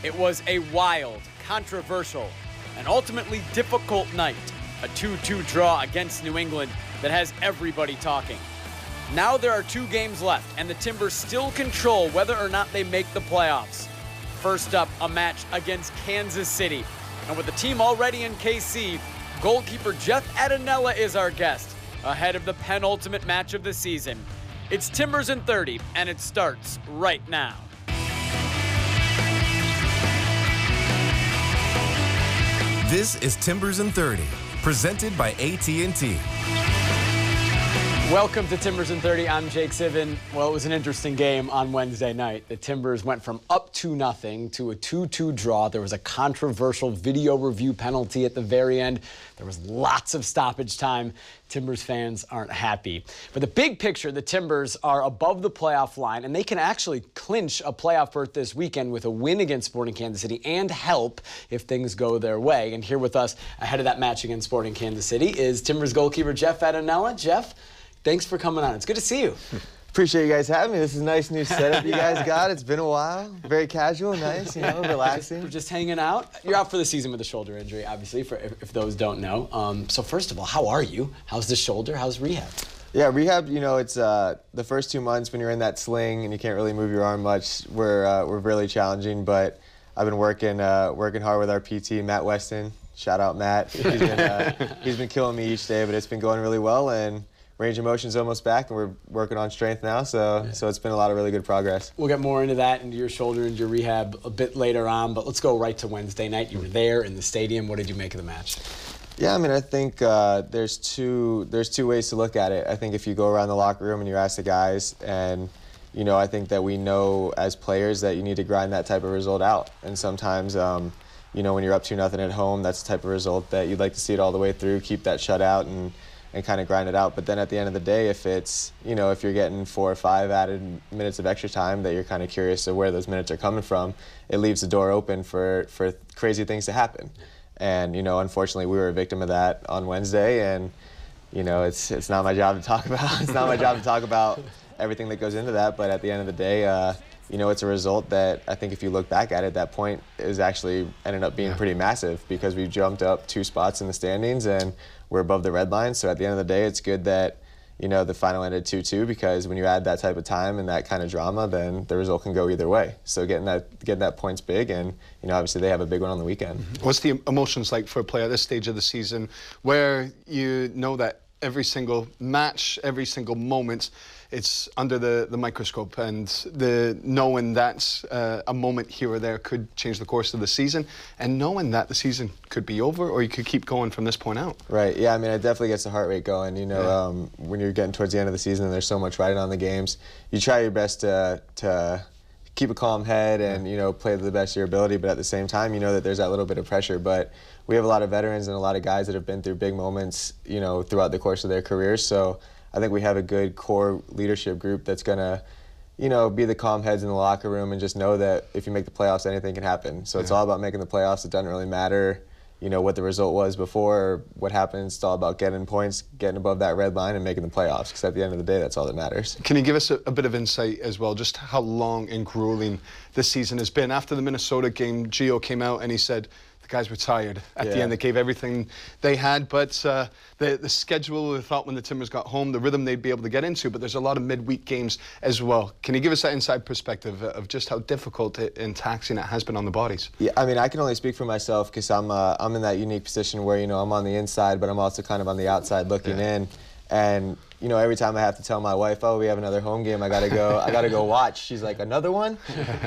It was a wild, controversial, and ultimately difficult night. A 2-2 draw against New England that has everybody talking. Now there are 2 games left, and the Timbers still control whether or not they make the playoffs. First up, a match against Kansas City. And with the team already in KC, goalkeeper Jeff Attinella is our guest, ahead of the penultimate match of the season. It's Timbers in 30, and it starts right now. This is Timbers in 30, presented by AT&T. Welcome to Timbers in 30. I'm Jake Sivan. Well, it was an interesting game on Wednesday night. The Timbers went from up 2-0 to a 2-2 draw. There was a controversial video review penalty at the very end. There was lots of stoppage time. Timbers fans aren't happy. But the big picture, the Timbers are above the playoff line, and they can actually clinch a playoff berth this weekend with a win against Sporting Kansas City and help if things go their way. And here with us ahead of that match against Sporting Kansas City is Timbers goalkeeper Jeff Attinella. Jeff, thanks for coming on. It's good to see you. Appreciate you guys having me. This is a nice new setup you guys got. It's been a while. Very casual, nice, relaxing. We're just hanging out. You're out for the season with a shoulder injury, obviously, for if those don't know. So first of all, how are you? How's the shoulder? How's rehab? Yeah, rehab, it's the first 2 months when you're in that sling and you can't really move your arm much, we're really challenging, but I've been working hard with our PT, Matt Weston. Shout out, Matt. He's been killing me each day, but it's been going really well, and range of motion's almost back, and we're working on strength now, so it's been a lot of really good progress. We'll get more into that, into your shoulder and your rehab a bit later on, but let's go right to Wednesday night. You were there in the stadium. What did you make of the match? Yeah, I think there's two ways to look at it. I think if you go around the locker room and you ask the guys, and I think that we know as players that you need to grind that type of result out, and sometimes when you're up 2-0 at home, that's the type of result that you'd like to see it all the way through, keep that shutout and kind of grind it out. But then at the end of the day, if it's, if you're getting 4 or 5 added minutes of extra time that you're kind of curious of where those minutes are coming from, it leaves the door open for crazy things to happen. And, unfortunately, we were a victim of that on Wednesday, and, it's not my job to talk about. It's not my job to talk about everything that goes into that, but at the end of the day, it's a result that I think if you look back at it, that point is actually ended up being pretty massive because we jumped up 2 spots in the standings and we're above the red line. So at the end of the day, it's good that, the final ended 2-2 because when you add that type of time and that kind of drama, then the result can go either way. So getting that point's big, and, obviously they have a big one on the weekend. What's the emotions like for a player at this stage of the season where you know that every single match, every single moment, it's under the microscope, and the knowing that a moment here or there could change the course of the season, and knowing that the season could be over or you could keep going from this point out? Right, yeah, it definitely gets the heart rate going. When you're getting towards the end of the season and there's so much riding on the games, you try your best to keep a calm head and, play to the best of your ability, but at the same time, that there's that little bit of pressure. But we have a lot of veterans and a lot of guys that have been through big moments, throughout the course of their careers. So I think we have a good core leadership group that's going to, be the calm heads in the locker room and just know that if you make the playoffs, anything can happen. So it's all about making the playoffs. It doesn't really matter, what the result was before or what happens. It's all about getting points, getting above that red line and making the playoffs, because at the end of the day, that's all that matters. Can you give us a bit of insight as well, just how long and grueling this season has been? After the Minnesota game, Gio came out and he said the guys were tired. At the end, they gave everything they had, but the schedule, they thought when the Timbers got home, the rhythm they'd be able to get into, but there's a lot of midweek games as well. Can you give us that inside perspective of just how difficult and taxing it has been on the bodies? Yeah, I can only speak for myself because I'm in that unique position where, I'm on the inside, but I'm also kind of on the outside looking in. And, every time I have to tell my wife, oh, we have another home game, I gotta go watch. She's like, another one?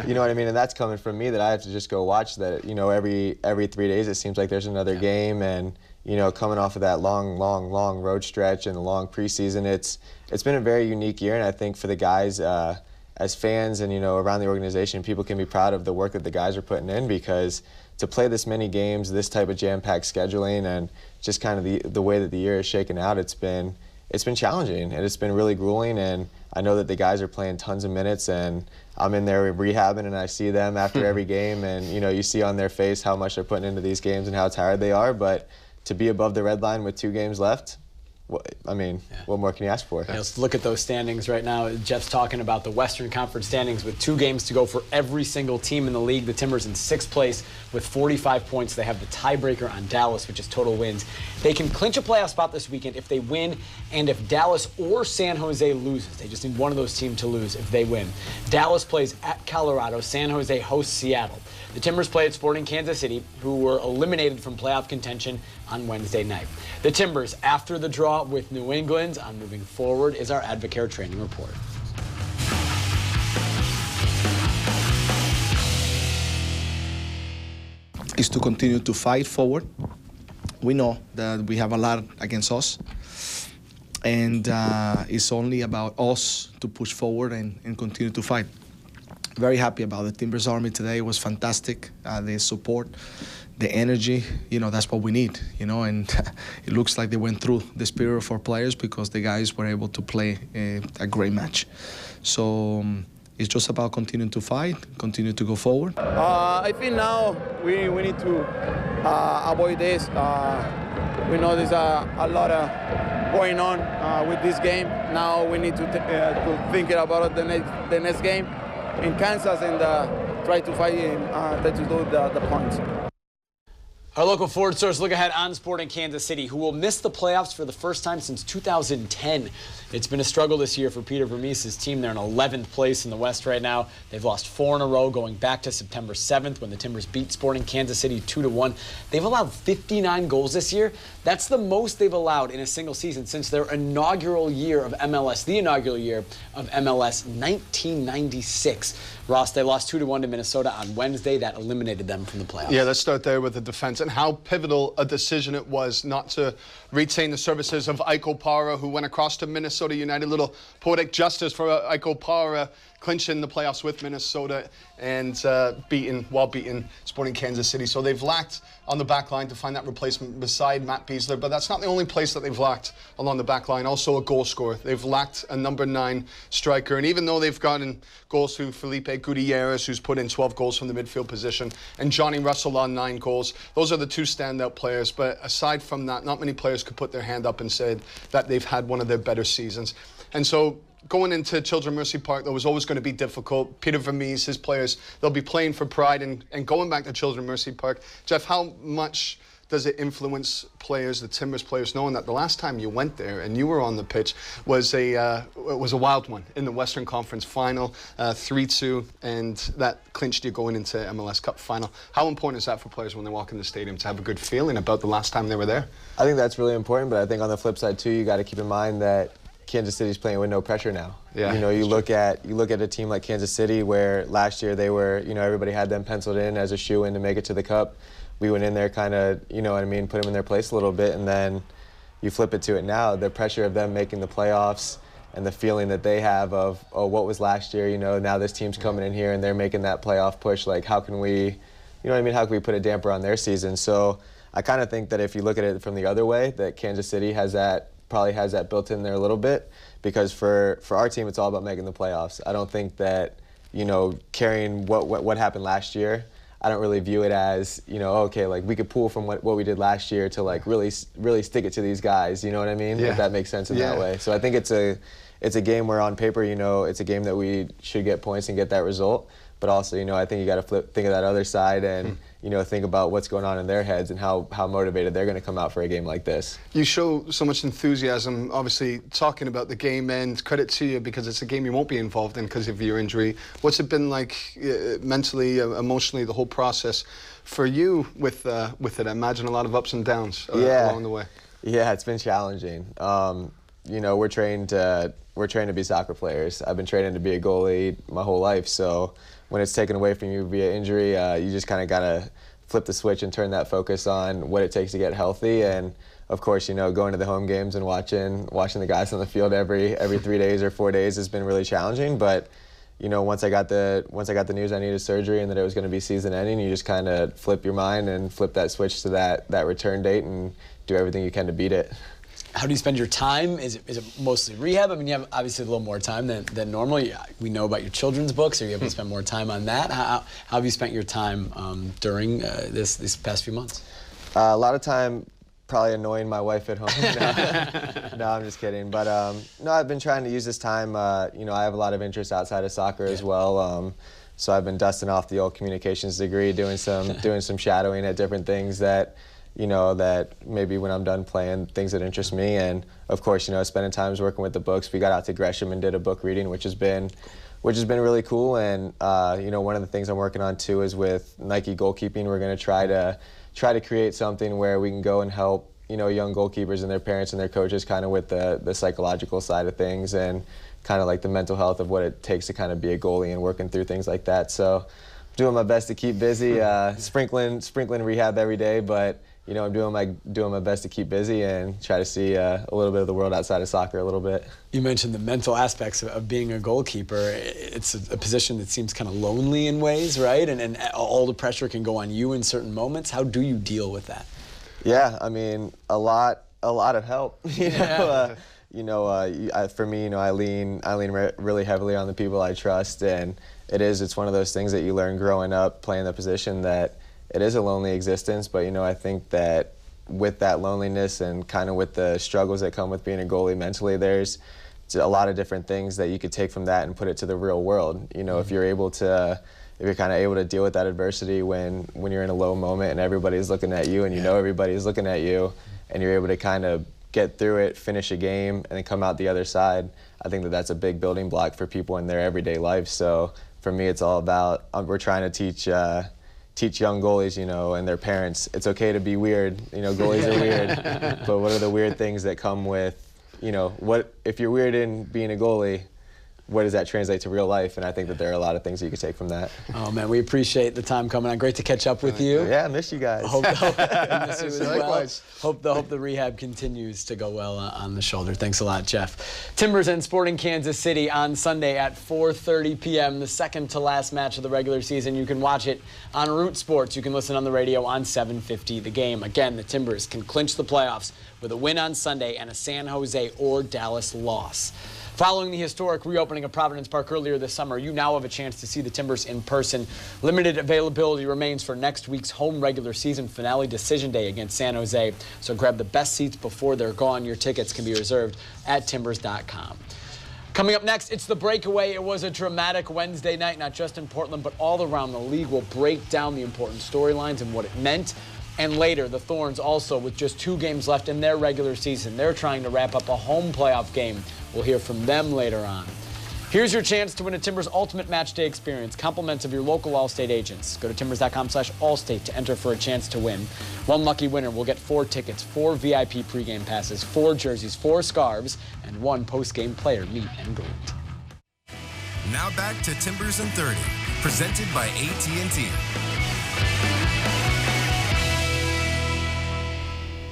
You know what I mean? And that's coming from me, that I have to just go watch that, every 3 days it seems like there's another game. And, coming off of that long road stretch and the long preseason, it's been a very unique year. And I think for the guys, as fans and, around the organization, people can be proud of the work that the guys are putting in, because to play this many games, this type of jam-packed scheduling, and just kind of the way that the year is shaken out, it's been challenging and it's been really grueling. And I know that the guys are playing tons of minutes, and I'm in there rehabbing, and I see them after every game, and you see on their face how much they're putting into these games and how tired they are. But to be above the red line with 2 games left, I mean, what more can you ask for? Yeah, let's look at those standings right now. Jeff's talking about the Western Conference standings with 2 games to go for every single team in the league. The Timbers in 6th place with 45 points. They have the tiebreaker on Dallas, which is total wins. They can clinch a playoff spot this weekend if they win, and if Dallas or San Jose loses. They just need one of those teams to lose if they win. Dallas plays at Colorado. San Jose hosts Seattle. The Timbers play at Sporting Kansas City, who were eliminated from playoff contention on Wednesday night. The Timbers, after the draw with New England on moving forward, is our Advocare training report. Is to continue to fight forward. We know that we have a lot against us, and it's only about us to push forward and continue to fight. Very happy about the Timbers Army today. It was fantastic. The support, the energy, that's what we need, and it looks like they went through the spirit of our players because the guys were able to play a great match. So it's just about continuing to fight, continue to go forward. I think now we need to avoid this. We know there's a lot going on with this game. Now we need to think about the next game in Kansas and try to fight try to do the points. Our local Ford stores look ahead on Sporting Kansas City, who will miss the playoffs for the first time since 2010. It's been a struggle this year for Peter Vermees' team. They're in 11th place in the West right now. They've lost 4 in a row going back to September 7th when the Timbers beat Sporting Kansas City 2-1. They've allowed 59 goals this year. That's the most they've allowed in a single season since their inaugural year of MLS, the inaugural year of MLS, 1996. Ross, they lost 2-1 to Minnesota on Wednesday. That eliminated them from the playoffs. Yeah, let's start there with the defense and how pivotal a decision it was not to retain the services of Ike Opara, who went across to Minnesota United. Little poetic justice for Ike Opara, clinching the playoffs with Minnesota and beating Sporting Kansas City. So they've lacked on the back line to find that replacement beside Matt Beasler, but that's not the only place that they've lacked along the back line. Also a goal scorer. They've lacked a number 9 striker, and even though they've gotten goals through Felipe Gutierrez, who's put in 12 goals from the midfield position, and Johnny Russell on 9 goals, those are the 2 standout players. But aside from that, not many players could put their hand up and say that they've had one of their better seasons. And so going into Children's Mercy Park, that was always going to be difficult. Peter Vermees, his players, they'll be playing for pride and going back to Children's Mercy Park. Jeff, how much does it influence players, the Timbers players, knowing that the last time you went there and you were on the pitch was a wild one in the Western Conference Final, 3-2, and that clinched you going into MLS Cup Final? How important is that for players when they walk in the stadium to have a good feeling about the last time they were there? I think that's really important, but I think on the flip side too, you got to keep in mind that Kansas City's playing with no pressure now. Yeah, you look at a team like Kansas City where last year they were, everybody had them penciled in as a shoe-in to make it to the Cup. We went in there kind of, put them in their place a little bit, and then you flip it to it now, the pressure of them making the playoffs and the feeling that they have of, oh, what was last year, now this team's coming in here and they're making that playoff push, like how can we, how can we put a damper on their season? So I kind of think that if you look at it from the other way, that Kansas City probably has that built in there a little bit, because for our team it's all about making the playoffs. I don't think that carrying what happened last year, I don't really view it as okay, like we could pull from what we did last year to like really stick it to these guys, you know what I mean? Yeah. If that makes sense in that way. So I think it's a game where on paper it's a game that we should get points and get that result, but also I think you got to think of that other side and think about what's going on in their heads and how motivated they're going to come out for a game like this. You show so much enthusiasm, obviously, talking about the game, and credit to you because it's a game you won't be involved in because of your injury. What's it been like mentally, emotionally, the whole process for you with it? I imagine a lot of ups and downs along the way. Yeah, it's been challenging. We're trained to be soccer players. I've been training to be a goalie my whole life, so when it's taken away from you via injury, you just kind of got to flip the switch and turn that focus on what it takes to get healthy. And of course, going to the home games and watching the guys on the field every 3 days or 4 days has been really challenging. But once I got the news I needed surgery and that it was going to be season ending, you just kind of flip your mind and flip that switch to that return date and do everything you can to beat it. How do you spend your time? Is it mostly rehab? I mean, you have obviously a little more time than normally. We know about your children's books. Are you able to spend more time on that? How have you spent your time during these past few months? A lot of time probably annoying my wife at home. No, I'm just kidding. But no, I've been trying to use this time. You know, I have a lot of interest outside of soccer as well. So I've been dusting off the old communications degree, doing some shadowing at different things that, you know, that maybe when I'm done playing, things that interest me. And of course, you know, spending times working with the books. We got out to Gresham and did a book reading, which has been really cool. And you know, one of the things I'm working on too is with Nike goalkeeping. We're going to try to create something where we can go and help, you know, young goalkeepers and their parents and their coaches kind of with the psychological side of things and kind of like the mental health of what it takes to kind of be a goalie and working through things like that. So I'm doing my best to keep busy, sprinkling rehab every day, but you know, I'm doing my best to keep busy and try to see a little bit of the world outside of soccer a little bit. You mentioned the mental aspects of being a goalkeeper. It's a position that seems kind of lonely in ways, right? And all the pressure can go on you in certain moments. How do you deal with that? Yeah, I mean, a lot of help. For me, you know, I lean really heavily on the people I trust, and it's one of those things that you learn growing up playing the position that it is a lonely existence. But you know, I think that with that loneliness and kind of with the struggles that come with being a goalie mentally, there's a lot of different things that you could take from that and put it to the real world. You know, if you're kind of able to deal with that adversity when you're in a low moment and everybody's looking at you and you know everybody's looking at you, and you're able to kind of get through it, finish a game, and then come out the other side, I think that that's a big building block for people in their everyday life. So for me, it's all about, we're trying to teach young goalies, you know, and their parents, it's okay to be weird. You know, goalies are weird, but what are the weird things that come with, you know, what if you're weird in being a goalie, what does that translate to real life? And I think that there are a lot of things that you could take from that. Oh man, we appreciate the time coming on. Great to catch up with you. Yeah, I miss you guys. Hope I miss you as well. Likewise. Hope the rehab continues to go well on the shoulder. Thanks a lot, Jeff. Timbers and Sporting Kansas City on Sunday at 4:30 p.m. The second to last match of the regular season. You can watch it on Root Sports. You can listen on the radio on 750 The Game. Again, the Timbers can clinch the playoffs with a win on Sunday and a San Jose or Dallas loss. Following the historic reopening of Providence Park earlier this summer, you now have a chance to see the Timbers in person. Limited availability remains for next week's home regular season finale decision day against San Jose. So grab the best seats before they're gone. Your tickets can be reserved at timbers.com. Coming up next, it's the breakaway. It was a dramatic Wednesday night, not just in Portland, but all around the league. We'll break down the important storylines and what it meant. And later, the Thorns also, with just 2 games left in their regular season, they're trying to wrap up a home playoff game. We'll hear from them later on. Here's your chance to win a Timbers Ultimate Match Day experience, compliments of your local Allstate agents. Go to timbers.com/Allstate to enter for a chance to win. One lucky winner will get 4 tickets, 4 VIP pregame passes, 4 jerseys, 4 scarves, and 1 postgame player meet and greet. Now back to Timbers and 30, presented by AT&T.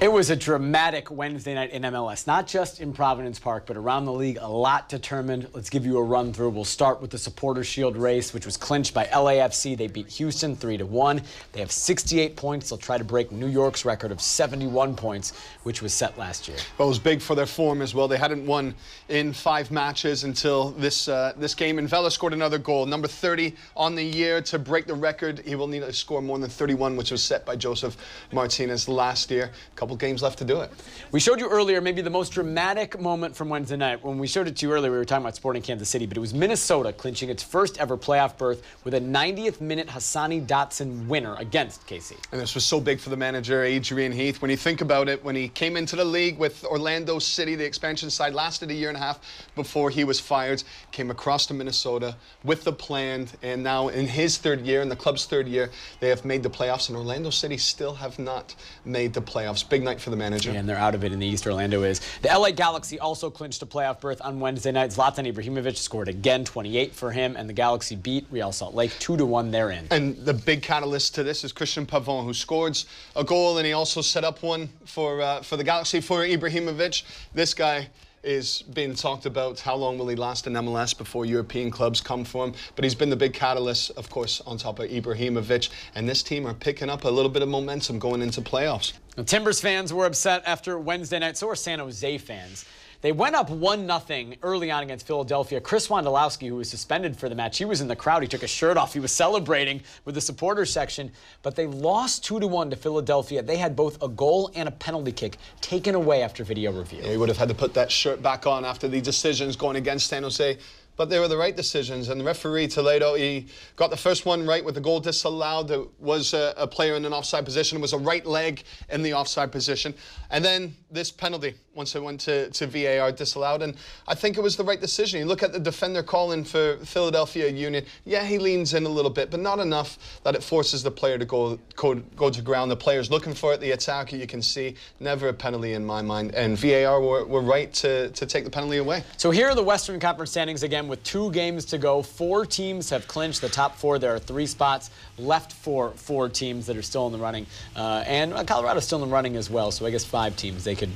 It was a dramatic Wednesday night in MLS, not just in Providence Park, but around the league. A lot determined. Let's give you a run through. We'll start with the Supporters Shield race, which was clinched by LAFC. They beat Houston 3-1. They have 68 points. They'll try to break New York's record of 71 points, which was set last year. Well, it was big for their form as well. They hadn't won in 5 matches until this game, and Vela scored another goal, number 30 on the year. To break the record, he will need to score more than 31, which was set by Joseph Martinez last year. A couple games left to do it. We showed you earlier maybe the most dramatic moment from Wednesday night. When we showed it to you earlier, we were talking about Sporting Kansas City, but it was Minnesota clinching its first ever playoff berth with a 90th minute Hassani Dotson winner against KC. And this was so big for the manager, Adrian Heath. When you think about it, when he came into the league with Orlando City, the expansion side, lasted a year and a half before he was fired, came across to Minnesota with the plan, and now in his 3rd year, in the club's 3rd year, they have made the playoffs, and Orlando City still have not made the playoffs. Big night for the manager. And they're out of it in the East. Orlando is. The LA Galaxy also clinched a playoff berth on Wednesday night. Zlatan Ibrahimovic scored again, 28 for him, and the Galaxy beat Real Salt Lake 2-1 therein. And the big catalyst to this is Christian Pavon, who scored a goal, and he also set up one for the Galaxy for Ibrahimovic. This guy is being talked about. How long will he last in MLS before European clubs come for him? But he's been the big catalyst, of course, on top of Ibrahimovic. And this team are picking up a little bit of momentum going into playoffs. Now, Timbers fans were upset after Wednesday night. So are San Jose fans. They went up 1-0 early on against Philadelphia. Chris Wondolowski, who was suspended for the match, he was in the crowd. He took his shirt off. He was celebrating with the supporters section. But they lost 2-1 to Philadelphia. They had both a goal and a penalty kick taken away after video review. Yeah, he would have had to put that shirt back on after the decisions going against San Jose. But they were the right decisions, and the referee, Toledo, he got the first one right with the goal disallowed. There was a player in an offside position. It was a right leg in the offside position. And then this penalty, once it went to VAR, disallowed. And I think it was the right decision. You look at the defender calling for Philadelphia Union. Yeah, he leans in a little bit, but not enough that it forces the player to go to ground. The player's looking for it. The attacker, you can see, never a penalty in my mind. And VAR were right to take the penalty away. So here are the Western Conference standings again. With 2 games to go, 4 teams have clinched the top 4. There are 3 spots left for 4 teams that are still in the running. And Colorado's still in the running as well, so I guess 5 teams, they could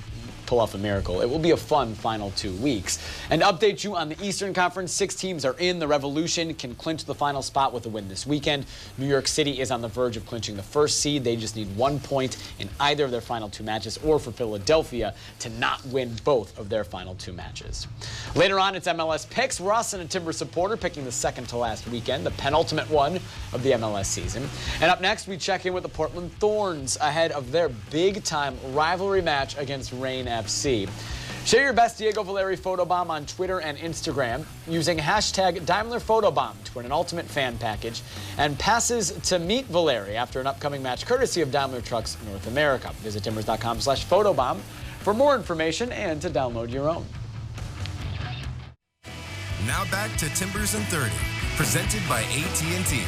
pull off a miracle. It will be a fun final 2 weeks. And to update you on the Eastern Conference, 6 teams are in. The Revolution can clinch the final spot with a win this weekend. New York City is on the verge of clinching the first seed. They just need 1 point in either of their final 2 matches, or for Philadelphia to not win both of their final 2 matches. Later on, it's MLS Picks. Ross and a Timber supporter picking the second to last weekend, the penultimate one of the MLS season. And up next, we check in with the Portland Thorns ahead of their big-time rivalry match against Reign FC. Share your best Diego Valeri photobomb on Twitter and Instagram using hashtag DaimlerPhotobomb to win an ultimate fan package and passes to meet Valeri after an upcoming match courtesy of Daimler Trucks North America. Visit timbers.com/photobomb for more information and to download your own. Now back to Timbers and 30, presented by AT&T.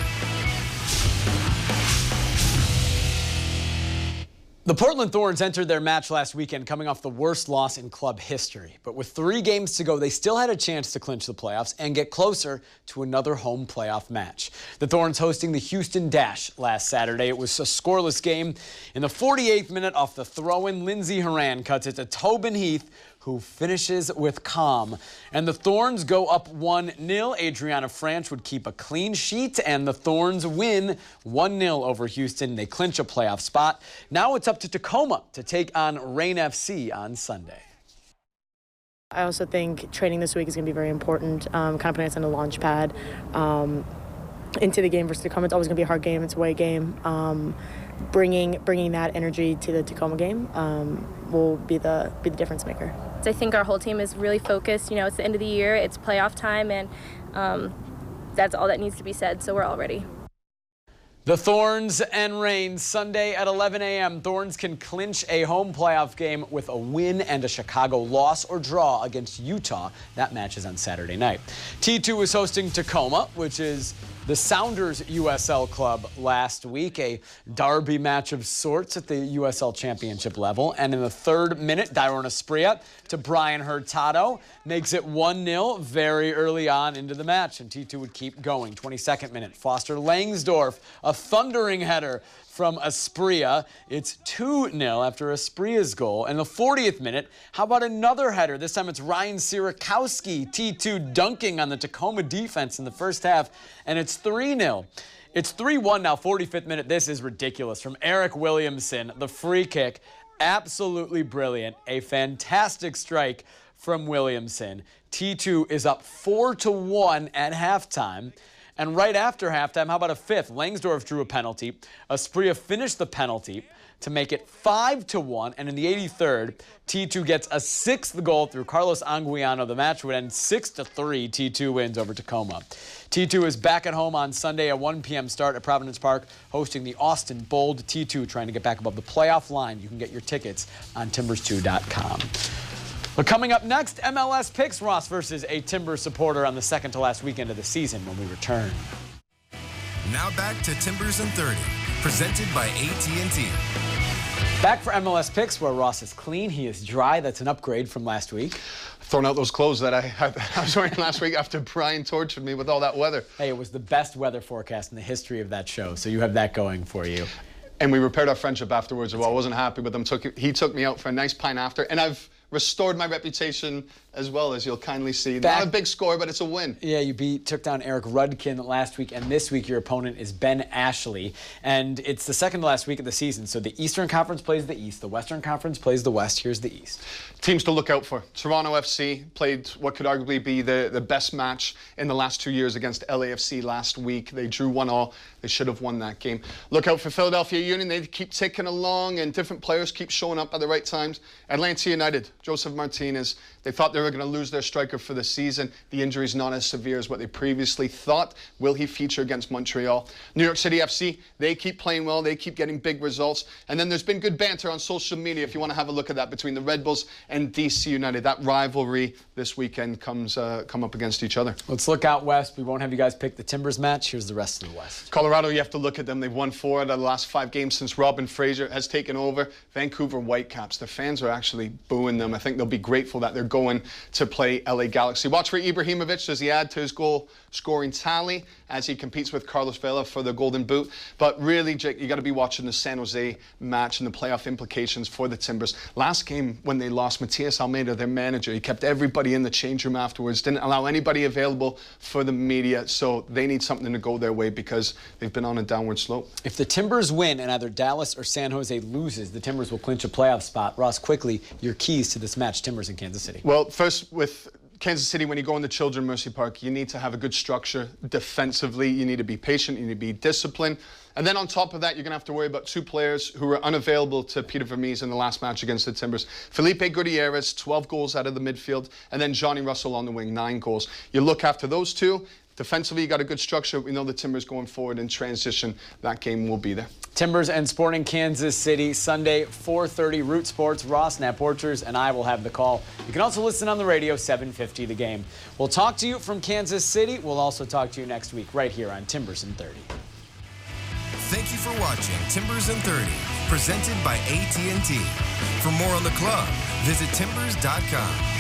The Portland Thorns entered their match last weekend coming off the worst loss in club history. But with 3 games to go, they still had a chance to clinch the playoffs and get closer to another home playoff match. The Thorns hosting the Houston Dash last Saturday. It was a scoreless game. In the 48th minute, off the throw-in, Lindsey Horan cuts it to Tobin Heath, who finishes with calm. And the Thorns go up 1-0. Adriana Franch would keep a clean sheet, and the Thorns win 1-0 over Houston. They clinch a playoff spot. Now it's up to Tacoma to take on Reign FC on Sunday. I also think training this week is going to be very important, kind of putting us on a launch pad into the game versus Tacoma. It's always going to be a hard game. It's a away game. Bringing that energy to the Tacoma game will be the difference maker. I think our whole team is really focused. You know, it's the end of the year, it's playoff time, and that's all that needs to be said, so we're all ready. The Thorns and Reign, Sunday at 11 a.m. Thorns can clinch a home playoff game with a win and a Chicago loss or draw against Utah. That match is on Saturday night. T2 is hosting Tacoma, which is the Sounders USL club last week, a derby match of sorts at the USL championship level. And in the 3rd minute, Dairon Asprilla to Brian Hurtado makes it 1-0 very early on into the match, and T2 would keep going. 22nd minute, Foster Langsdorff, a thundering header from Asprilla. It's 2-0 after Asprilla's goal. And the 40th minute, how about another header? This time it's Ryan Sierakowski, T2 dunking on the Tacoma defense in the first half, and it's 3-0. It's 3-1 now, 45th minute. This is ridiculous. From Eric Williamson, the free kick, absolutely brilliant. A fantastic strike from Williamson. T2 is up 4-1 at halftime. And right after halftime, how about a 5th? Langsdorff drew a penalty. Asprilla finished the penalty to make it 5-1. And in the 83rd, T2 gets a 6th goal through Carlos Anguiano. The match would end 6-3. T2 wins over Tacoma. T2 is back at home on Sunday, a 1 p.m. start at Providence Park, hosting the Austin Bold. T2 trying to get back above the playoff line. You can get your tickets on timbers2.com. But coming up next, MLS Picks, Ross versus a Timber supporter on the second to last weekend of the season when we return. Now back to Timbers and 30, presented by AT&T. Back for MLS Picks, where Ross is clean, he is dry. That's an upgrade from last week. Throwing out those clothes that I was wearing last week after Brian tortured me with all that weather. Hey, it was the best weather forecast in the history of that show, so you have that going for you. And we repaired our friendship afterwards as well. I wasn't happy with him. He took me out for a nice pint after, and I've restored my reputation as well, as you'll kindly see. Not a big score, but it's a win. Yeah, you took down Eric Rudkin last week, and this week your opponent is Ben Ashley. And it's the second to last week of the season, so the Eastern Conference plays the East, the Western Conference plays the West. Here's the East. Teams to look out for. Toronto FC played what could arguably be the best match in the last 2 years against LAFC last week. They drew 1-1. They should have won that game. Look out for Philadelphia Union. They keep ticking along, and different players keep showing up at the right times. Atlanta United, Joseph Martinez, they thought they were going to lose their striker for the season. The injury's not as severe as what they previously thought. Will he feature against Montreal? New York City FC, they keep playing well. They keep getting big results. And then there's been good banter on social media, if you want to have a look at that, between the Red Bulls and DC United. That rivalry this weekend come up against each other. Let's look out west. We won't have you guys pick the Timbers match. Here's the rest of the West. Colorado, you have to look at them. They've won 4 out of the last 5 games since Robin Fraser has taken over. Vancouver Whitecaps, their fans are actually booing them. I think they'll be grateful that they're going to play LA Galaxy. Watch for Ibrahimovic. Does he add to his goal scoring tally as he competes with Carlos Vela for the Golden Boot? But really, Jake, you got to be watching the San Jose match and the playoff implications for the Timbers. Last game when they lost, Matias Almeida, their manager, he kept everybody in the change room afterwards, didn't allow anybody available for the media, so they need something to go their way because they've been on a downward slope. If the Timbers win and either Dallas or San Jose loses, the Timbers will clinch a playoff spot. Ross, quickly, your keys to this match, Timbers and Kansas City. Well, first with Kansas City, when you go into Children's Mercy Park, you need to have a good structure defensively. You need to be patient. You need to be disciplined. And then on top of that, you're going to have to worry about 2 players who were unavailable to Peter Vermees in the last match against the Timbers. Felipe Gutierrez, 12 goals out of the midfield, and then Johnny Russell on the wing, 9 goals. You look after those 2. Defensively, you got a good structure. We know the Timbers going forward in transition. That game will be there. Timbers and Sporting Kansas City, Sunday, 4:30, Root Sports. Ross, Nat Porchers, and I will have the call. You can also listen on the radio, 750 The Game. We'll talk to you from Kansas City. We'll also talk to you next week right here on Timbers in 30. Thank you for watching Timbers in 30, presented by AT&T. For more on the club, visit timbers.com.